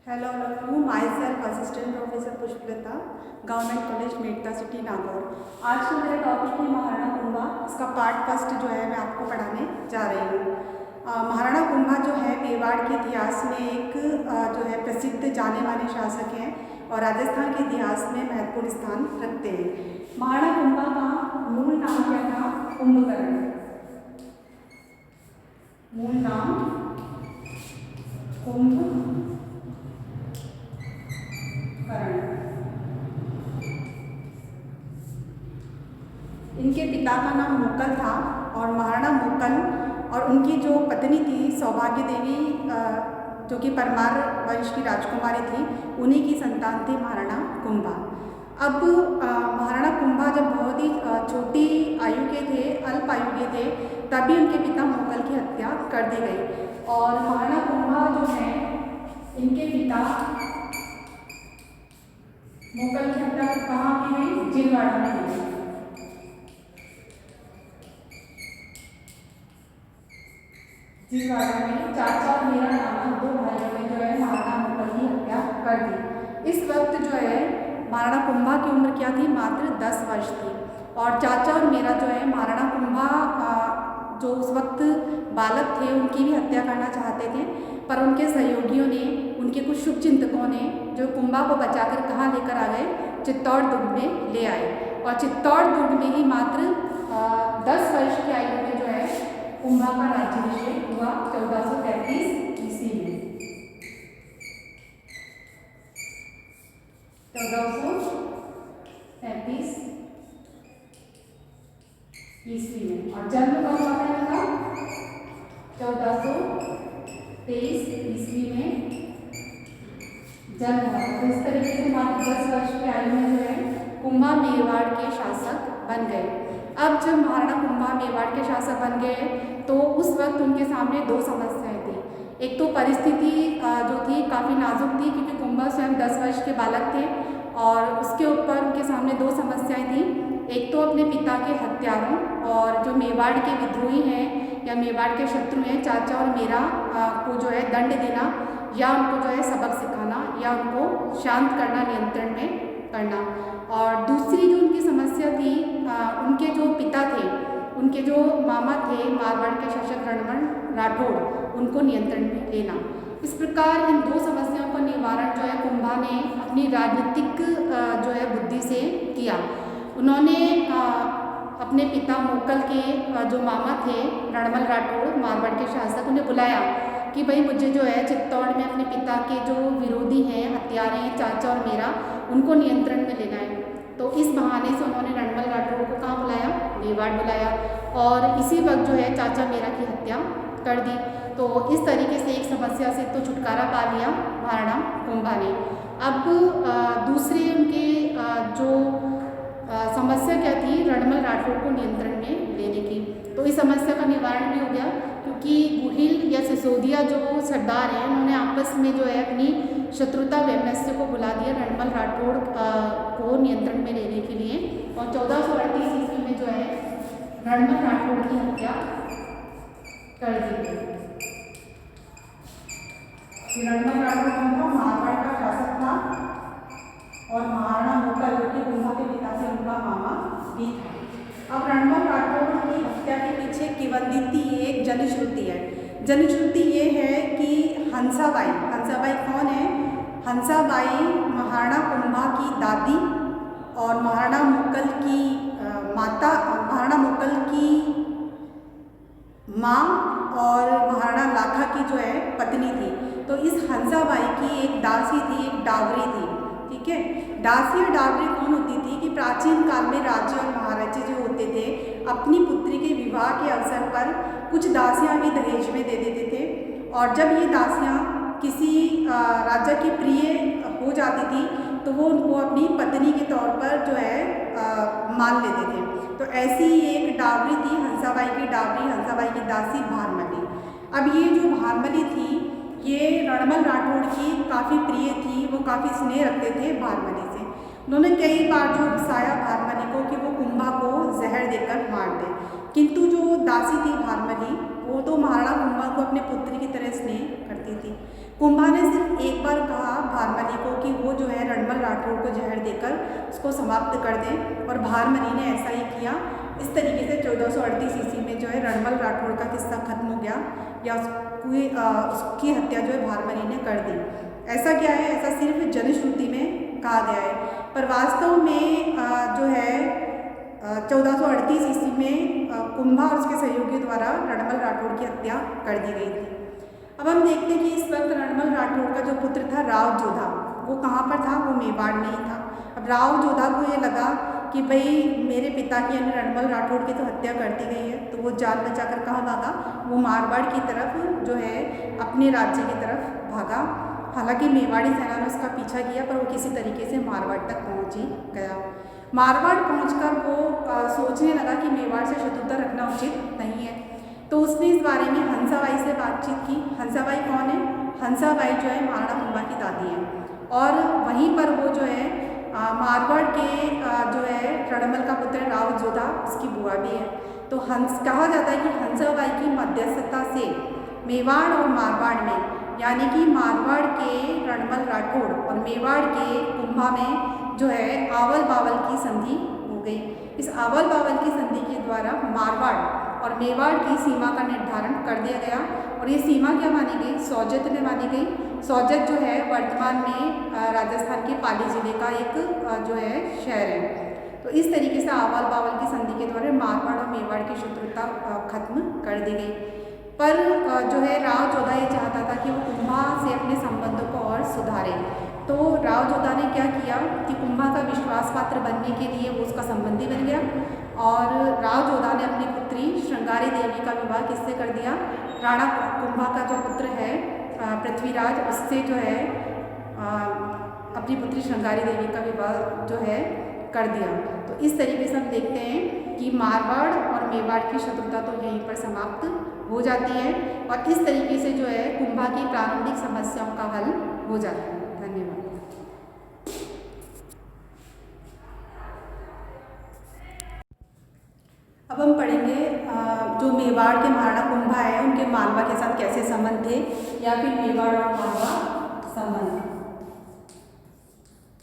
Hello all of you, my self assistant professor Pushpalata, government college Merta city Nagaur. आज का मेरा topic है महाराणा कुंभा। इसका पार्ट फर्स्ट जो है मैं आपको पढ़ाने जा रही हूँ। महाराणा कुंभा जो है मेवाड़ के इतिहास में एक जो है प्रसिद्ध जाने माने शासक हैं और राजस्थान के इतिहास में महत्वपूर्ण स्थान रखते हैं। महाराणा कुंभा का मूल नाम क्या था? कुंभकर्ण। मूल नाम कुंभकर्ण। इनके पिता का नाम मुकल था और महाराणा मुकल और उनकी जो पत्नी थी सौभाग्य देवी, जो कि परमार वंश की राजकुमारी थी, उन्हीं की संतान थी महाराणा कुंभा। अब महाराणा कुंभा जब बहुत ही छोटी आयु के थे, अल्प आयु के थे, तभी उनके पिता मुकल की हत्या कर दी गई। और महाराणा कुंभा जो है, इनके पिता मुकल की हत्या कहाँ की गई? जिलवाड़ा में की गई। जिलवाड़ा में चाचा और मीरा नामक दो भाइयों ने जो है महाराणा मुकल की हत्या कर दी। इस वक्त जो है महाराणा कुंभा की उम्र क्या थी? मात्र 10 वर्ष थी। और चाचा और मीरा जो है महाराणा कुंभा जो उस वक्त बालक थे उनकी भी हत्या करना चाहते थे, पर उनके सहयोगियों ने, उनके कुछ शुभ चिंतकों ने जो कुंभा को बचाकर कहाँ लेकर आ गए? चित्तौड़ दुर्ग में ले आए। और चित्तौड़ दुर्ग में ही मात्र 10 वर्ष की आयु में जो है कुंभा का राज्याभिषेक हुआ 1433 ईस्वी में। 1433 ईस्वी में। और जन्म कब हुआ था इनका? 1423 ईस्वी में जन्म हुआ। तो इस तरीके से मात्र 10 वर्ष की आयु में जो है कुंभा मेवाड़ के शासक बन गए। अब जब महाराणा कुंभा मेवाड़ के शासक बन गए तो उस वक्त उनके सामने दो समस्याएं थी। एक तो परिस्थिति जो थी काफ़ी नाजुक थी, क्योंकि कुंभा स्वयं 10 वर्ष के बालक थे और उसके ऊपर उनके सामने दो समस्याएं थी। एक तो अपने पिता के हत्यारों और जो मेवाड़ के विद्रोही हैं या मेवाड़ के शत्रु हैं चाचा और मीरा को जो है दंड देना, या उनको जो है सबक सिखाना, या उनको शांत करना, नियंत्रण में करना। और दूसरी जो उनकी समस्या थी, उनके जो पिता थे, उनके जो मामा थे मारवाड़ के शासक रणमल राठौड़, उनको नियंत्रण में लेना। इस प्रकार इन दो समस्याओं का निवारण जो है कुंभा ने अपनी राजनीतिक जो है बुद्धि से किया। उन्होंने अपने पिता मुकल के जो मामा थे रणमल राठौड़, मारवाड़ के शासक, उन्हें बुलाया कि भाई मुझे जो है चित्तौड़ में अपने पिता के जो विरोधी हैं, हत्यारे हैं चाचा और मीरा, उनको नियंत्रण में लेना है। तो इस बहाने से उन्होंने रणमल राठौड़ को कहाँ बुलाया? मेवाड़ बुलाया। और इसी वक्त जो है चाचा मीरा की हत्या कर दी। तो इस तरीके से एक समस्या से तो छुटकारा पा लिया महाराणा कुंभा ने। अब दूसरे उनके जो समस्या क्या थी? रणमल राठौड़ को नियंत्रण में लेने की। तो इस समस्या का निवारण भी हो गया, क्योंकि गुहिल या सिसोदिया जो सरदार हैं, उन्होंने आपस में जो है अपनी शत्रुता वैमनस्य को बुला दिया रणमल राठौड़ को नियंत्रण में लेने के लिए। और 1438 ईस्वी में जो है रणमल राठौड़ की हत्या कर दी गई। रणमल राठौड़ कौन था? मारवाड़ का शासक था और महाराणा मुकल जो कि कुंभा के पिता से उनका मामा भी था। अब रणमल राठौड़ की हत्या के पीछे किंवदंती एक जनश्रुति है। जनश्रुति ये है कि हंसाबाई कौन है? हंसाबाई महाराणा कुंभा की दादी और महाराणा मुकल की माता, महाराणा मुकल की माँ और महाराणा लाखा की जो है पत्नी थी। तो इस हंसाबाई की एक दासी थी, एक डावरी थी। ठीक है, दासी और डावरी कौन होती थी कि प्राचीन काल में राजे और महाराजे जो होते थे अपनी पुत्री के विवाह के अवसर पर कुछ दासियां भी दहेज में दे देते थे। और जब ये दासियां किसी राजा की प्रिय हो जाती थी तो वो उनको अपनी पत्नी के तौर पर जो है मान लेते थे। तो ऐसी एक डावरी थी हंसाबाई की डावरी, हंसाबाई की दासी भारमली। अब ये जो भारमली थी ये रणमल राठौड़ की काफ़ी प्रिय थी, वो काफ़ी स्नेह रखते थे भारमली से। उन्होंने कई बार जो उकसाया भारमली को कि वो कुंभा को जहर देकर मार दे, किंतु जो दासी थी भारमली वो तो महाराणा कुंभा को अपने पुत्री की तरह स्नेह करती थी। कुंभा ने सिर्फ एक बार कहा भारमनी को कि वो जो है रणमल राठौड़ को जहर देकर उसको समाप्त कर दें, और भारमनी ने ऐसा ही किया। इस तरीके से 1438 ईस्वी में जो है रणमल राठौड़ का किस्सा खत्म हो गया, या उसकी हत्या जो है भारमनी ने कर दी। ऐसा क्या है, ऐसा सिर्फ जनश्रुति में कहा गया है, पर वास्तव में जो है 1438 ईस्वी में कुंभा और उसके सहयोगियों द्वारा रणमल राठौड़ की हत्या कर दी गई थी। अब हम देखते हैं कि इस वक्त रणमल राठौड़ का जो पुत्र था राव जोधा, वो कहाँ पर था, वो मेवाड़ में ही था। अब राव जोधा को ये लगा कि भाई मेरे पिता की यानी रणमल राठौड़ की तो हत्या कर दी गई है, तो वो जान बचाकर कहाँ भागा, वो मारवाड़ की तरफ जो है अपने राज्य की तरफ भागा। हालांकि मेवाड़ी सेना ने उसका पीछा किया, पर वो किसी तरीके से मारवाड़ तक पहुँच ही गया। मारवाड़ पहुंचकर वो सोचने लगा कि मेवाड़ से शत्रुता रखना उचित नहीं है, तो उसने इस बारे में हंसाबाई से बातचीत की। हंसाबाई कौन है, हंसाबाई जो है महाराणा कुंभा की दादी है, और वहीं पर वो जो है मारवाड़ के जो है रणमल का पुत्र राव जोधा उसकी बुआ भी है। तो कहा जाता है कि हंसाबाई की मध्यस्थता से मेवाड़ और मारवाड़ में, यानी कि मारवाड़ के रणमल राठौड़ और मेवाड़ के कुंभा में जो है आवल बावल की संधि हो गई। इस आवल बावल की संधि के द्वारा मारवाड़ और मेवाड़ की सीमा का निर्धारण कर दिया गया, और ये सीमा क्या मानी गई, सौजत में मानी गई। सौजत जो है वर्तमान में राजस्थान के पाली जिले का एक जो है शहर है। तो इस तरीके से आवल बावल की संधि के द्वारा मारवाड़ और मेवाड़ की शत्रुता खत्म कर दी गई। पर जो है राव जोधा ये चाहता था कि वो कुंभा से अपने संबंधों को और सुधारे। तो राव जोधा ने क्या किया कि कुंभा का विश्वास पात्र बनने के लिए वो उसका संबंधी बन गया, और राव जोधा ने अपनी पुत्री श्रृंगारी देवी का विवाह किससे कर दिया, राणा कुंभा का जो पुत्र है पृथ्वीराज, उससे जो है अपनी पुत्री श्रृंगारी देवी का विवाह जो है कर दिया। तो इस तरीके से हम देखते हैं कि मारवाड़ और मेवाड़ की शत्रुता तो यहीं पर समाप्त हो जाती है, और इस तरीके से जो है कुंभा की प्रारंभिक समस्याओं का हल हो जाता है। धन्यवाद। अब हम पढ़ेंगे जो मेवाड़ के महाराणा कुंभा है उनके मालवा के साथ कैसे संबंध थे, या फिर मेवाड़ और मालवा संबंध।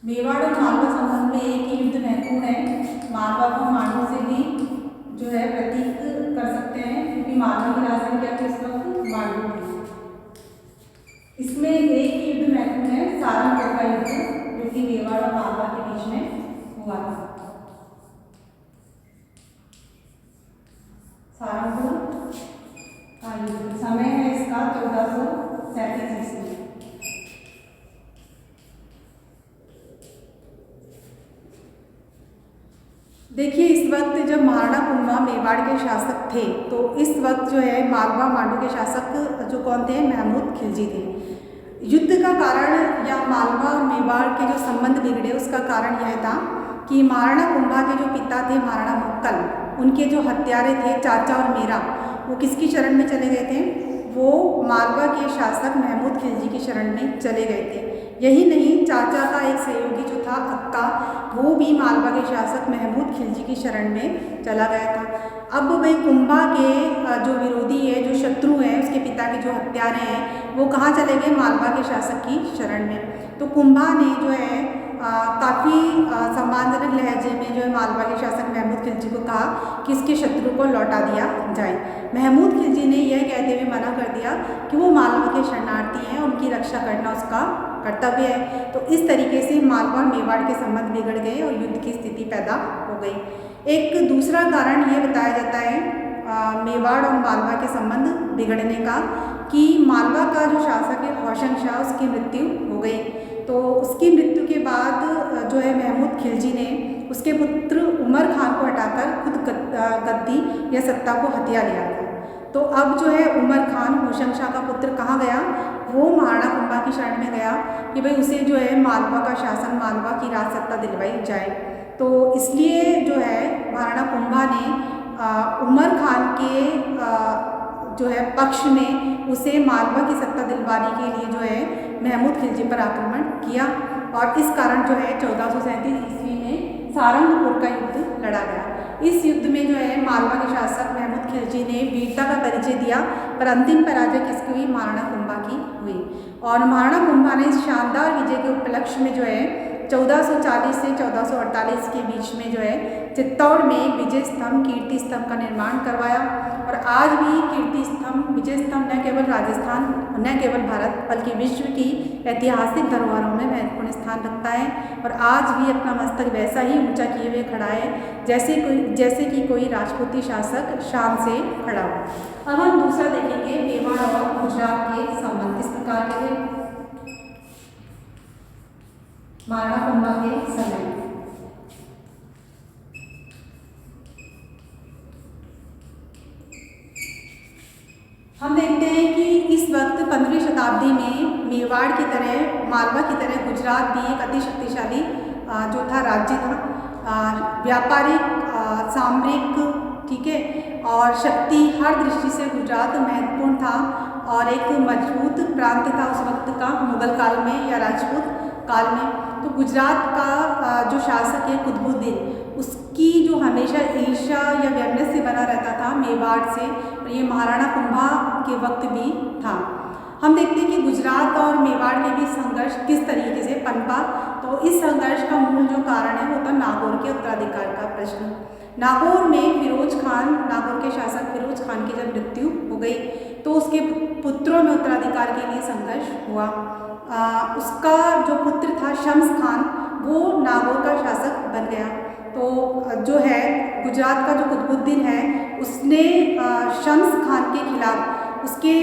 मेवाड़ और मालवा संबंध में एक ही युद्ध महत्वपूर्ण है। मालवा को मांडू से भी जो है प्रतीक कर सकते हैं, क्योंकि मालवा की राजधानी क्या थी इस वक्त, मांडू थी। इसमें एक ही युद्ध महत्वपूर्ण है, सारंगपुर का युद्ध, जो कि मेवाड़ और मालवा के बीच में हुआ था। सारंगपुर का युद्ध, समय है इसका 1437 ईस्वी। देखिए इस वक्त जब महाराणा कुंभा मेवाड़ के शासक थे, तो इस वक्त जो है मालवा मांडू के शासक जो कौन थे, महमूद खिलजी थे। युद्ध का कारण या मालवा और मेवाड़ के जो संबंध बिगड़े उसका कारण यह था कि महाराणा कुंभा के जो पिता थे महाराणा मुक्कल, उनके जो हत्यारे थे चाचा और मेरा, वो किसकी शरण में चले गए थे, वो मालवा के शासक महमूद खिलजी की शरण में चले गए थे। यही नहीं, चाचा का एक सहयोगी जो था अक्का, वो भी मालवा के शासक महमूद खिलजी की शरण में चला गया था। अब भाई कुंभा के जो विरोधी है, जो शत्रु हैं, उसके पिता के जो हत्यारे हैं, वो कहाँ चले गए, मालवा के शासक की शरण में। तो कुंभा ने जो है काफ़ी सम्मानजनक लहजे में जो है मालवा के शासक महमूद खिलजी को कहा कि इसके शत्रु को लौटा दिया जाए। महमूद खिलजी ने यह कहते हुए मना कर दिया कि वो मालवा के शरणार्थी हैं, उनकी रक्षा करना उसका कर्तव्य है। तो इस तरीके से मालवा और मेवाड़ के संबंध बिगड़ गए और युद्ध की स्थिति पैदा हो गई। एक दूसरा कारण ये बताया जाता है मेवाड़ और मालवा के संबंध बिगड़ने का, कि मालवा का जो शासक है होशंग शाह, उसकी मृत्यु हो गई। तो उसकी मृत्यु के बाद जो है महमूद खिलजी ने उसके पुत्र उमर खान को हटाकर खुद गद्दी या सत्ता को हथिया लिया था। तो अब जो है उमर खान होशंग शाह का पुत्र कहाँ गया, वो महाराणा कुंभा की शरण में गया कि भाई उसे जो है मालवा का शासन, मालवा की राज सत्ता दिलवाई जाए। तो इसलिए जो है महाराणा कुंभा ने उमर खान के जो है पक्ष में उसे मालवा की सत्ता दिलवाने के लिए जो है महमूद खिलजी पर आक्रमण किया, और इस कारण जो है 1437 ईस्वी में सारंगपुर का युद्ध लड़ा गया। इस युद्ध में जो है मालवा के शासक महमूद खिलजी ने वीरता का परिचय दिया, पर अंतिम पराजय किसकी हुई, महाराणा कुंभा की हुई। और महाराणा कुंभा ने इस शानदार विजय के के उपलक्ष्य में जो है 1440 से 1448 के बीच में जो है चित्तौड़ में एक विजय स्तंभ कीर्ति स्तंभ का निर्माण करवाया। और आज भी कीर्ति स्तंभ विजय स्तंभ न केवल राजस्थान न केवल भारत बल्कि विश्व की ऐतिहासिक धरोहरों में महत्वपूर्ण स्थान रखता है और आज भी अपना मस्तक वैसा ही ऊंचा किए हुए खड़ा है जैसे कि कोई राजपूती शासक शान से खड़ा हो। अब हम दूसरा देखेंगे मेवाड़ और गुजरात के संबंध किस प्रकार के थे। महाराणा कुंभा के समय हम देखते हैं कि इस वक्त 15वीं शताब्दी में मेवाड़ की तरह मालवा की तरह गुजरात भी एक अति शक्तिशाली जो था राज्य था, व्यापारिक सामरिक ठीक है और शक्ति हर दृष्टि से गुजरात महत्वपूर्ण था और एक मजबूत प्रांत था उस वक्त का मुगल काल में या राजपूत काल में। तो गुजरात का जो शासक है कुतुबुद्दीन उसकी जो हमेशा ईर्ष्या या वैमनस्य बना रहता था मेवाड़ से और ये महाराणा कुंभा के वक्त भी था। हम देखते हैं कि गुजरात और मेवाड़ के बीच संघर्ष किस तरीके से पनपा। तो इस संघर्ष का मूल जो कारण है वो था नागौर के उत्तराधिकार का प्रश्न। नागौर में फिरोज खान नागौर के शासक फिरोज खान की जब मृत्यु हो गई तो उसके पुत्रों में उत्तराधिकार के लिए संघर्ष हुआ। उसका जो पुत्र था शम्स खान वो नागौर का शासक बन गया। तो जो है गुजरात का जो कुतुबुद्दीन है उसने शम्स खान के खिलाफ उसके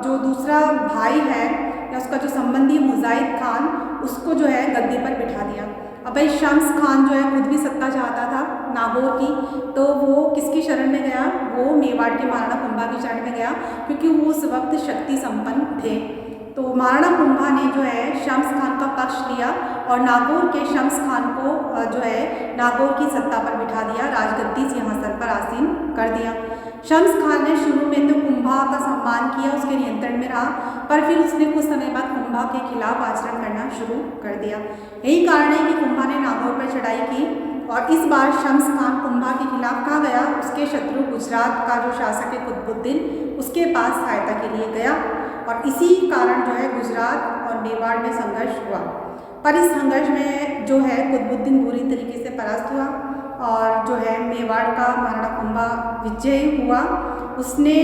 जो दूसरा भाई है या उसका जो संबंधी मुजाहिद खान उसको जो है गद्दी पर बिठा दिया। अब भाई शम्स खान जो है खुद भी सत्ता चाहता था नागौर की, तो वो किसकी शरण में गया, वो मेवाड़ के महाराणा कुंभा की शरण में गया क्योंकि वो उस वक्त शक्ति संपन्न थे। तो महाराणा कुंभा ने जो है शम्स खान का पक्ष लिया और नागौर के शम्स खान को जो है नागौर की सत्ता पर बिठा दिया, राजगद्दी सिंहासन पर आसीन कर दिया। शम्स खान ने शुरू में तो कुंभा का सम्मान किया, उसके नियंत्रण में रहा, पर फिर उसने कुछ समय बाद कुंभा के खिलाफ आचरण करना शुरू कर दिया। यही कारण है कि कुंभा ने नागौर पर चढ़ाई की और इस बार शम्स खान कुंभा के खिलाफ कहाँ गया, उसके शत्रु गुजरात का जो शासक है कुतुबुद्दीन उसके पास सहायता के लिए गया और इसी कारण जो है गुजरात और मेवाड़ में संघर्ष हुआ। पर इस संघर्ष में जो है कुतुबुद्दीन बुरी तरीके से परास्त हुआ और जो है मेवाड़ का महाराणा कुंभा विजय हुआ। उसने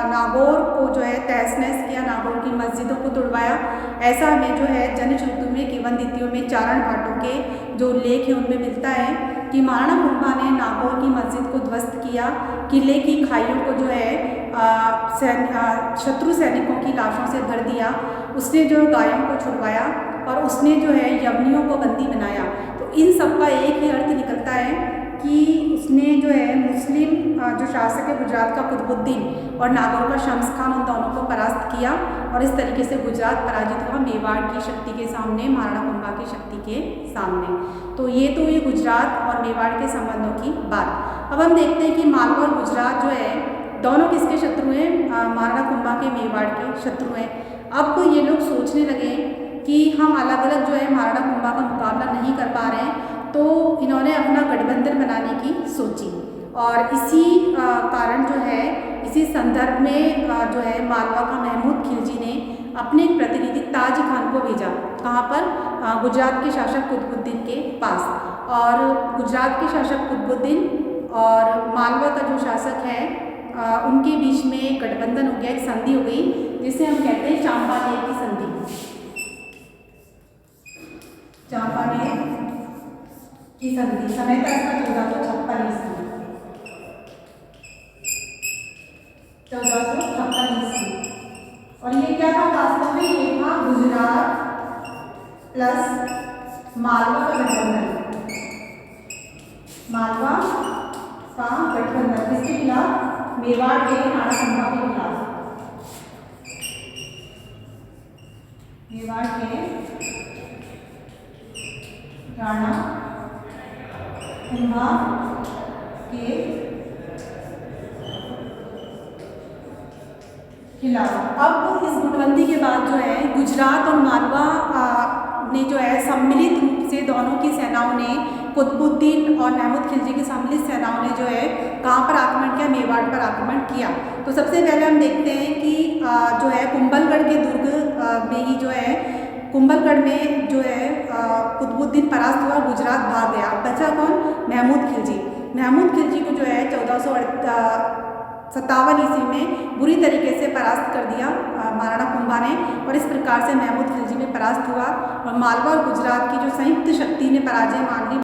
नागौर को जो है तहस नहस किया, नागौर की मस्जिदों को तुड़वाया। ऐसा हमें जो है जनश्रुति में किवंदितियों में चारण घाटों के जो लेख है उनमें मिलता है कि महाराणा कुंभा ने नागौर की मस्जिद को ध्वस्त किया, किले की खाइयों को जो है शत्रु सैनिकों की लाशों से भर दिया, उसने जो गायों को छुड़वाया और उसने जो है यवनियों को बंदी बनाया। तो इन सब का एक ही अर्थ निकलता है कि उसने जो है मुस्लिम जो शासक है गुजरात का कुतुबुद्दीन और नागौर का शम्स खान उन दोनों को परास्त किया और इस तरीके से गुजरात पराजित हुआ मेवाड़ की शक्ति के सामने, महाराणा कुंभा की शक्ति के सामने। तो ये गुजरात और मेवाड़ के संबंधों की बात। अब हम देखते हैं कि मालवा और गुजरात जो है दोनों किसके शत्रु हैं, महाराणा कुंभा के मेवाड़ के शत्रु हैं। अब ये लोग सोचने लगे कि हम अलग अलग जो है महाराणा कुंभा का मुकाबला नहीं कर पा रहे हैं, तो इन्होंने अपना गठबंधन बनाने की सोची और इसी कारण जो है इसी संदर्भ में जो है मालवा का महमूद खिलजी ने अपने एक प्रतिनिधि ताज खान को भेजा। कहाँ पर, गुजरात के शासक कुतुबुद्दीन के पास। और गुजरात के शासक कुतुबुद्दीन और मालवा का जो शासक है उनके बीच में एक गठबंधन हो गया, एक संधि हो गई जिसे हम कहते हैं चांपानेर की संधि। चांपानेर की संधि समय था इसका 1456 ईस्वी, 1456 ईस्वी। और ये क्या था वास्तव में, ये था गुजरात प्लस मालवा का गठबंधन। मालवा का गठबंधन किसके खिलाफ, मेवाड़ के महाराणा कुंभा के खिलाफ। मेवाड़ के राणा कुंभा के खिलाफ। अब इस गुटबंदी के बाद जो है गुजरात और मालवा ने जो है सम्मिलित रूप से दोनों की सेनाओं ने, कुतुबुद्दीन और महमूद खिलजी की सम्मिलित सेनाओं ने जो है कहाँ पर आक्रमण किया, मेवाड़ पर आक्रमण किया। तो सबसे पहले हम देखते हैं कि जो है कुंभलगढ़ के दुर्ग में ही जो है कुंभलगढ़ में जो है कुतुबुद्दीन परास्त हुआ, गुजरात भाग गया। बचा कौन? महमूद खिलजी। महमूद खिलजी को जो है 1457 ईस्वी में बुरी तरीके से परास्त कर दिया महाराणा कुंभा ने, और इस प्रकार से महमूद खिलजी में परास्त हुआ और मालवा और गुजरात की जो संयुक्त शक्ति ने पराजय मान ली।